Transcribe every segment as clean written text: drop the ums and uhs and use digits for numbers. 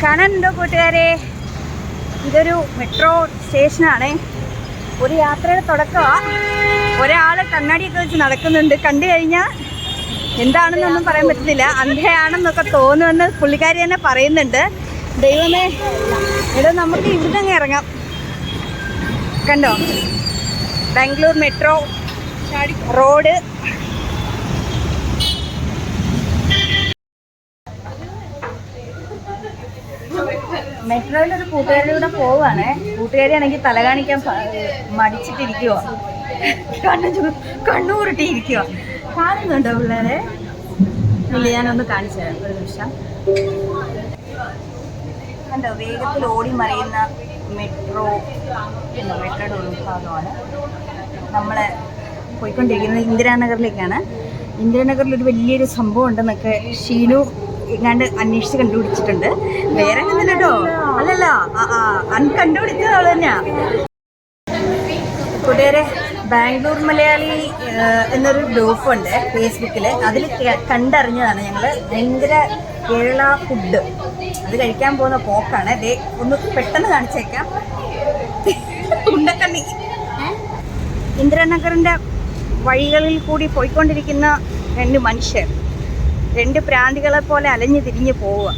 കാണാനുണ്ടോ കൂട്ടുകാരെ? ഇതൊരു മെട്രോ സ്റ്റേഷനാണ്. ഒരു യാത്രയുടെ തുടക്കമാണ്. ഒരാൾ കണ്ണാടിയൊക്കെ വെച്ച് നടക്കുന്നുണ്ട്. കണ്ടു കഴിഞ്ഞാൽ എന്താണെന്നൊന്നും പറയാൻ പറ്റത്തില്ല. അന്ധയാണെന്നൊക്കെ തോന്നുമെന്ന് പുള്ളിക്കാരി തന്നെ പറയുന്നുണ്ട്. ദൈവമേ, ഇവിടെ നമുക്ക് ഇവിടുന്ന് അങ്ങ് ഇറങ്ങാം. കണ്ടോ, ബാംഗ്ലൂർ മെട്രോ റോഡ്. മെട്രോയിലൊരു കൂട്ടുകാരിലൂടെ പോവുകയാണേ. കൂട്ടുകാരിയാണെങ്കിൽ തല കാണിക്കാൻ മടിച്ചിട്ടിരിക്കുക, കണ്ണൂരിട്ടിരിക്കുക. കാണുന്നുണ്ടോ പിള്ളേരെ? ഇല്ല, ഞാനൊന്ന് കാണിച്ചു തരാം, ഒരു നിമിഷം. കണ്ടോ, വേഗത്തിൽ ഓടി മറിയുന്ന മെട്രോയുടെ ഉൾഭാഗമാണ്. നമ്മൾ പോയിക്കൊണ്ടിരിക്കുന്നത് ഇന്ദിരാനഗറിലേക്കാണ്. ഇന്ദിരാനഗറിലൊരു വലിയൊരു സംഭവം ഉണ്ടെന്നൊക്കെ ഷീനു എങ്ങാണ്ട് അന്വേഷിച്ച് കണ്ടുപിടിച്ചിട്ടുണ്ട്. വേറെ ഒന്നും കേട്ടോ, അല്ലല്ല, കണ്ടുപിടിച്ചത് അവൾ തന്നെയാ. കൂട്ടുകാരെ, ബാംഗ്ലൂർ മലയാളി എന്നൊരു ഗ്രൂപ്പുണ്ട് ഫേസ്ബുക്കിൽ. അതിൽ കണ്ടറിഞ്ഞതാണ് ഞങ്ങൾ. ഭയങ്കര കേരള ഫുഡ് അത് കഴിക്കാൻ പോകുന്ന പോക്കാണ്. ദേ ഒന്ന് പെട്ടെന്ന് കാണിച്ചേക്കാം. ഉണ്ടക്കണ്ണി ഇന്ദിരാനഗറിൻ്റെ വഴികളിൽ കൂടി പോയിക്കൊണ്ടിരിക്കുന്ന രണ്ട് മനുഷ്യർ, രണ്ട് പ്രാന്തികളെ പോലെ അലഞ്ഞു തിരിഞ്ഞു പോവുക.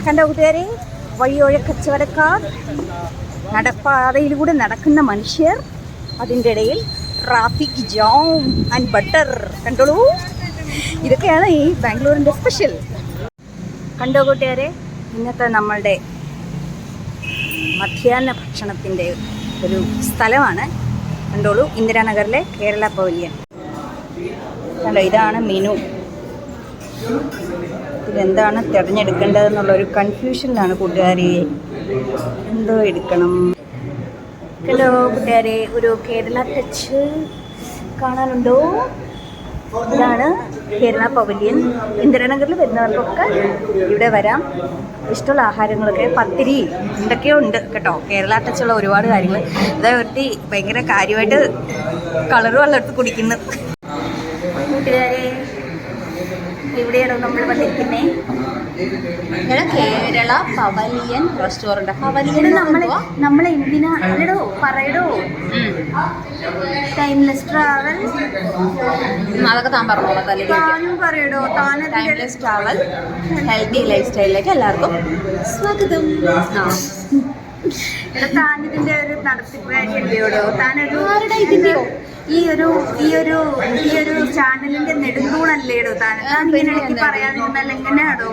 കണ്ടോ കൂട്ടുകാരെ, വഴിയോര കച്ചവടക്കാർ, നടപ്പാതയിലൂടെ നടക്കുന്ന മനുഷ്യർ, അതിൻ്റെ ഇടയിൽ ട്രാഫിക് ജാം ആൻഡ് ബട്ടർ. കണ്ടോളൂ, ഇതൊക്കെയാണ് ഈ ബാംഗ്ലൂരിൻ്റെ സ്പെഷ്യൽ. കണ്ടോ കൂട്ടുകാരെ, ഇന്നത്തെ നമ്മളുടെ മധ്യാഹ്ന ഭക്ഷണത്തിൻ്റെ ഒരു സ്ഥലമാണ്. കണ്ടോളൂ, ഇന്ദിരാനഗറിലെ കേരള പവലിയൻ. കണ്ടോ, ഇതാണ് മെനു. ഇതെന്താണ് തിരഞ്ഞെടുക്കേണ്ടതെന്നുള്ളൊരു കൺഫ്യൂഷനിലാണ് കൂട്ടുകാരി. എന്തോ എടുക്കണം. ഹലോ കൂട്ടുകാരെ, ഒരു കേരള ടച്ച് കാണാനുണ്ടോ? ഇതാണ് കേരള പവലിയൻ. ഇന്ദിരാനഗറിൽ വരുന്നവർക്കൊക്കെ ഇവിടെ വരാം. ഇഷ്ടമുള്ള ആഹാരങ്ങളൊക്കെ, പത്തിരി എന്തൊക്കെയോ ഉണ്ട് കേട്ടോ. കേരള ടച്ചുള്ള ഒരുപാട് കാര്യങ്ങൾ. അതേപറ്റി ഭയങ്കര കാര്യമായിട്ട് കളറ് വെള്ളമെടുത്ത് കുടിക്കുന്നു. കൂട്ടുകാരെ, ഇവിടെയാണോ നമ്മൾ വന്നിരിക്കുന്നത്? Kerala pavilion restaurant. പവലിയൻ നമ്മളെ എന്തിനാ അല്ലടോ പറയടോ? ടൈംലെസ് ട്രാവൽ, അതൊക്കെ താൻ പറഞ്ഞോളാം. താനും പറയടോ. ടൈംലെസ് ട്രാവൽ ഹെൽത്തി ലൈഫ് സ്റ്റൈലിലേക്ക് എല്ലാവർക്കും സ്വാഗതം. താനിതിൻ്റെ ഒരു നടത്തിപ്പുകാരിയല്ലേടോ? താനൊരു ഇതിൻ്റെയോ ഈ ഒരു ചാനലിന്റെ നെടുന്തൂണല്ലേടോ താൻ? ഇങ്ങനെ ഇടയ്ക്ക് പറയാതിരുന്നാൽ എങ്ങനെയാടോ?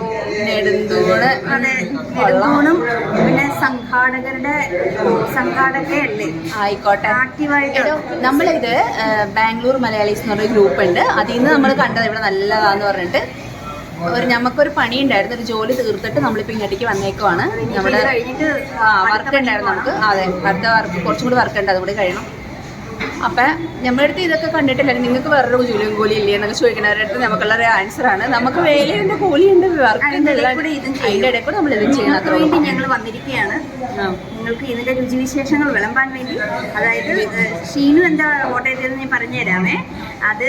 നെടുന്തൂണ്, അതെ, നെടുന്തൂണും പിന്നെ സംഘാടകയല്ലേ? ആയിക്കോട്ടെ, ആക്റ്റീവായിട്ട്. നമ്മളിത് ബാംഗ്ലൂർ മലയാളീസ് എന്ന് പറഞ്ഞൊരു ഗ്രൂപ്പ് ഉണ്ട്. അതിൽ നിന്ന് നമ്മൾ കണ്ടത് ഇവിടെ നല്ലതാന്ന് പറഞ്ഞിട്ട് നമുക്കൊരു പണി ഉണ്ടായിരുന്നു. ഒരു ജോലി തീർത്തിട്ട് നമ്മളിപ്പോൾ ഇങ്ങോട്ടേക്ക് വന്നേക്കുവാണ്. നമ്മുടെ വർക്ക് ഉണ്ടായിരുന്നു നമുക്ക്. അതെ, അടുത്ത വർക്ക് കുറച്ചും കൂടി വർക്ക് ഉണ്ട്, അതുകൂടി കഴിയണം. അപ്പം നമ്മുടെ അടുത്ത് ഇതൊക്കെ കണ്ടിട്ടില്ല, നിങ്ങൾക്ക് വേറൊരു ജോലിയും കൂലി ഇല്ലേ എന്നൊക്കെ ചോദിക്കുന്നവരുടെ അടുത്ത് നമുക്കുള്ള ഒരു ആൻസറാണ്. നമുക്ക് വേലയുണ്ട്, കൂലിയുണ്ട്, വർക്കുണ്ട്, അതിൻ്റെ ഇടയിൽ കൂടെ നമ്മൾ ഇത് ചെയ്യണം. അത്ര വേണ്ടി ഞങ്ങൾ വന്നിരിക്കുകയാണ് നിങ്ങൾക്ക് ഇതിൻ്റെ രുചിവിശേഷങ്ങൾ വിളമ്പാൻ വേണ്ടി. അതായത് ഷീനു എന്താ ഓർഡർ ചെയ്തതെന്ന് ഞാൻ പറഞ്ഞു തരാമേ. അത്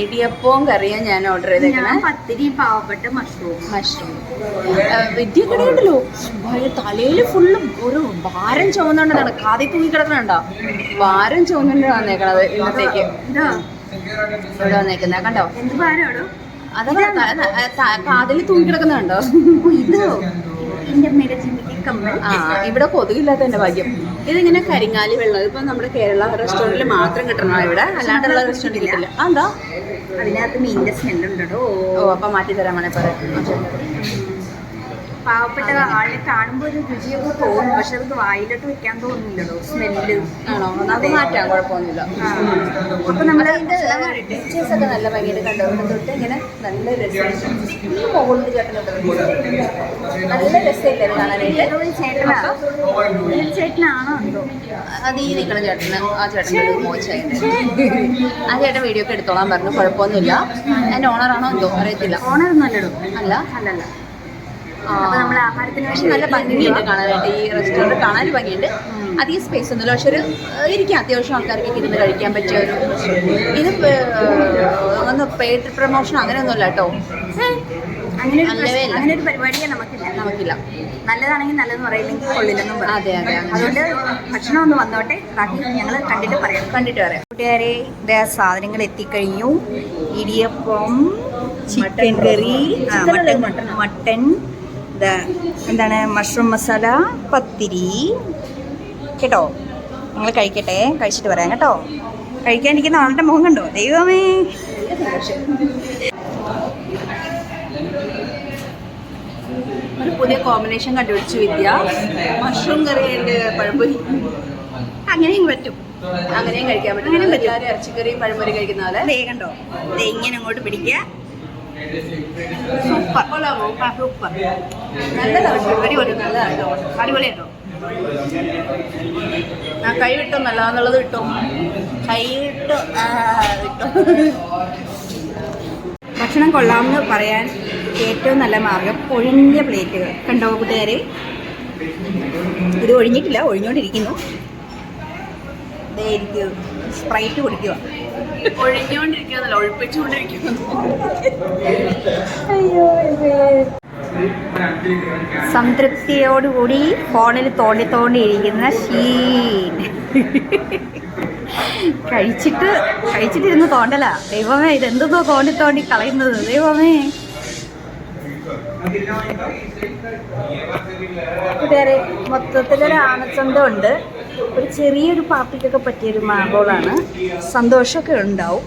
ഇടിയപ്പവും കറിയാണ് ഞാൻ ഓർഡർ ചെയ്തേക്കുന്നത്. പത്തിരി, പാവപ്പെട്ട മഷ്റൂം. വിദ്യക്കടയുണ്ടല്ലോ, തലയിൽ ഫുള്ളും ഒരു ഭാരം ചുവന്നുകൊണ്ടാണ് കാതി തൂങ്ങി കിടക്കണുണ്ടോ? ഭാരം ചുവന്നുകൊണ്ട് വന്നേക്കണത് ഇന്നത്തേക്ക്. ഇവിടെ വന്നേക്കുന്ന കണ്ടോ? എന്ത് ഭാരമാണോ? അതൊക്കെ കാതിൽ തൂങ്ങി കിടക്കുന്നുണ്ടോ? ഇതോ ഇവിടെ കൊതുകില്ലാത്ത എൻ്റെ ഭാഗ്യം. ഇതിങ്ങനെ കരിങ്ങാലി വെള്ളം. ഇപ്പം നമ്മുടെ കേരള റെസ്റ്റോറൻറ്റിൽ മാത്രം കിട്ടണം ഇവിടെ, അല്ലാണ്ടുള്ള റെസ്റ്റോറൻറ്റ് കിട്ടില്ല. എന്താ അതിനകത്ത് മീനിൻ്റെ സ്മെല്ലുണ്ടോ? ഓ, അപ്പം മാറ്റി തരാൻ വേണേ പറയാം. പാവപ്പെട്ട ആളിനെ കാണുമ്പോൾ ഒരു രുചിയൊക്കെ തോന്നും, പക്ഷെ അത് വായിലോട്ട് വെക്കാൻ തോന്നുന്നില്ലല്ലോ, സ്മെല്ല്. ആണോ? അത് മാറ്റാൻ കുഴപ്പമൊന്നുമില്ല. അപ്പം നമ്മളതിൻ്റെ ടീച്ചേഴ്സൊക്കെ നല്ല ഭംഗിയായിട്ട് കണ്ടു തൊട്ട് ഇങ്ങനെ നല്ല രസം. മുകളിൽ ചേട്ടനുണ്ട്, നല്ല രസമില്ലേ കാണാനായിട്ട്? ചേട്ടനാണോ എന്തോ അത് ഈ നിൽക്കണ ചേട്ടന്. ആ ചേട്ടൻ്റെ മോശമായിട്ട് ആ ചേട്ടൻ വീഡിയോ ഒക്കെ എടുത്തോളാൻ പറഞ്ഞു. കുഴപ്പമൊന്നുമില്ല. എൻ്റെ ഓണറാണോ എന്തോ അറിയത്തില്ല. ഓണറൊന്നും അല്ലടോ. അല്ലല്ല. അപ്പൊ നമ്മൾ ആഹാരത്തിന് പക്ഷെ നല്ല ഭംഗിയുണ്ട് കാണാനായിട്ട്. ഈ റെസ്റ്റോറൻറ്റ് കാണാൻ ഭംഗിയുണ്ട്. അധികം സ്പേസ് ഒന്നുമില്ല, പക്ഷെ ഒരു ഇരിക്കാം, അത്യാവശ്യം ആൾക്കാർക്ക് ഇരുന്ന് കഴിക്കാൻ പറ്റിയ ഒരു ഇത് ഒന്ന് പെയ്ഡ് പ്രൊമോഷൻ അങ്ങനെയൊന്നുമില്ല കേട്ടോ. അങ്ങനെ ഒരു പരിപാടിയെ നമുക്കില്ല. നല്ലതാണെങ്കിൽ നല്ലതെന്ന് പറയില്ലെങ്കിൽ കൊള്ളില്ലെന്നും പറയും. അതെ. അതുകൊണ്ട് ഭക്ഷണം ഒന്ന് വന്നോട്ടെ, ബാക്കി ഞങ്ങൾ കണ്ടിട്ട് പറയാം. കൂട്ടുകാരെ, ഇതേ സാധനങ്ങൾ എത്തിക്കഴിഞ്ഞു. ഇടിയപ്പം, ചിക്കൻ കറി, മട്ടൻ, എന്താണ് മഷ്റൂം മസാല, പത്തിരി കേട്ടോ. ഞങ്ങൾ കഴിക്കട്ടെ, കഴിച്ചിട്ട് പറയാം കേട്ടോ. കഴിക്കാനിരിക്കുന്ന ആളുടെ മുഖം കണ്ടോ, ദൈവമേ. ഒരു പുതിയ കോമ്പിനേഷൻ കണ്ടുപിടിച്ചു വിദ്യ. മഷ്റൂം കറി ആൻഡ് പഴംപൊരി. അങ്ങനെയും പറ്റും, അങ്ങനെയും കഴിക്കാൻ പറ്റും. അങ്ങനെ പറ്റും. ഇറച്ചിക്കറിയും പഴംപൊരി കഴിക്കുന്ന പോലെ. ദേ കണ്ടോ, ഇങ്ങനെ അങ്ങോട്ട് പിടിക്കുക. സൂപ്പർ. സൂപ്പർ. നല്ലതാണ്. അടിപൊളി. നല്ലതാട്ടോ. അടിപൊളിയാട്ടോ. കൈ വിട്ടോ നല്ലതാന്നുള്ളത് കിട്ടും. കൈ വിട്ടു ഭക്ഷണം കൊള്ളാമെന്ന് പറയാൻ ഏറ്റവും നല്ല മാർഗം ഒഴിഞ്ഞ പ്ലേറ്റുകൾ. കണ്ടോ കൂട്ടുകാരെ, ഇത് ഒഴിഞ്ഞിട്ടില്ല, ഒഴിഞ്ഞുകൊണ്ടിരിക്കുന്നു. സ്പ്രൈറ്റ് കുടിക്കുക. ഒഴിഞ്ഞുകൊണ്ടിരിക്കുന്നല്ല, ഒഴിപ്പിച്ചുകൊണ്ടിരിക്കുന്നു. സംതൃപ്തിയോടുകൂടി ഫോണിൽ തോണ്ടിയിരിക്കുന്ന ഷീൻ. കഴിച്ചിട്ടിരുന്ന് തോണ്ടല. ദൈവമേ, ഇതെന്തോ തോണ്ടി കളയുന്നത്, ദൈവമേ. കൂട്ടുകാരെ, മൊത്തത്തിലൊരു ആനച്ചന്തമുണ്ട്. ഒരു ചെറിയൊരു പാർട്ടിക്കൊക്കെ പറ്റിയൊരു മാഗോളാണ്. സന്തോഷമൊക്കെ ഉണ്ടാവും.